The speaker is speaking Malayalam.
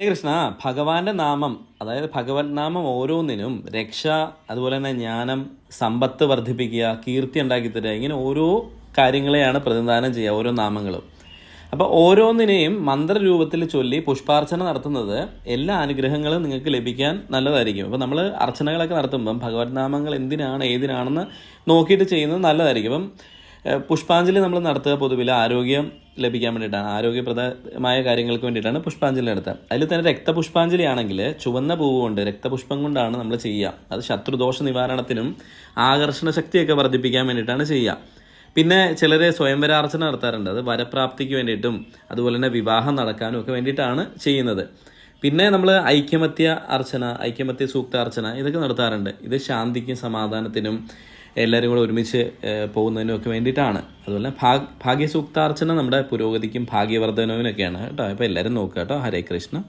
ഹരേ കൃഷ്ണ. ഭഗവാന്റെ നാമം, അതായത് ഭഗവത് നാമം ഓരോന്നിനും രക്ഷ, അതുപോലെ തന്നെ ജ്ഞാനം, സമ്പത്ത് വർദ്ധിപ്പിക്കുക, കീർത്തി ഉണ്ടാക്കി തരിക, ഇങ്ങനെ ഓരോ കാര്യങ്ങളെയാണ് പ്രതിനിധാനം ചെയ്യുക ഓരോ നാമങ്ങളും. അപ്പോൾ ഓരോന്നിനെയും മന്ത്രരൂപത്തിൽ ചൊല്ലി പുഷ്പാർച്ചന നടത്തുന്നത് എല്ലാ അനുഗ്രഹങ്ങളും നിങ്ങൾക്ക് ലഭിക്കാൻ നല്ലതായിരിക്കും. അപ്പോൾ നമ്മൾ അർച്ചനകളൊക്കെ നടത്തുമ്പം ഭഗവത് നാമങ്ങൾ എന്തിനാണ് ഏതിനാണെന്ന് നോക്കിയിട്ട് ചെയ്യുന്നത് നല്ലതായിരിക്കും. അപ്പം പുഷ്പാഞ്ജലി നമ്മൾ നടത്തുക പൊതുവിൽ ആരോഗ്യം ലഭിക്കാൻ വേണ്ടിയിട്ടാണ്, ആരോഗ്യപ്രദമായ കാര്യങ്ങൾക്ക് വേണ്ടിയിട്ടാണ് പുഷ്പാഞ്ജലി നടത്തുക. അതിൽ തന്നെ രക്തപുഷ്പാഞ്ജലി ആണെങ്കിൽ ചുവന്ന പൂവ് കൊണ്ട്, രക്തപുഷ്പം കൊണ്ടാണ് നമ്മൾ ചെയ്യുക. അത് ശത്രുദോഷ നിവാരണത്തിനും ആകർഷണ ശക്തിയൊക്കെ വർദ്ധിപ്പിക്കാൻ വേണ്ടിയിട്ടാണ് ചെയ്യുക. പിന്നെ ചിലർ സ്വയംവരാർച്ചന നടത്താറുണ്ട്. അത് വരപ്രാപ്തിക്ക് വേണ്ടിയിട്ടും അതുപോലെ തന്നെ വിവാഹം നടക്കാനും ഒക്കെ വേണ്ടിയിട്ടാണ് ചെയ്യുന്നത്. പിന്നെ നമ്മൾ ഐക്യമത്യ അർച്ചന, ഐക്യമത്യ സൂക്താർച്ചന ഇതൊക്കെ നടത്താറുണ്ട്. ഇത് ശാന്തിക്കും സമാധാനത്തിനും എല്ലാവരും കൂടെ ഒരുമിച്ച് പോകുന്നതിനും ഒക്കെ വേണ്ടിയിട്ടാണ്. അതുപോലെ ഭാഗ്യസൂക്താർച്ചന നമ്മുടെ പുരോഗതിക്കും ഭാഗ്യവർദ്ധനവിനൊക്കെയാണ് കേട്ടോ. അപ്പോൾ എല്ലാവരും നോക്കുക കേട്ടോ. ഹരേ കൃഷ്ണ.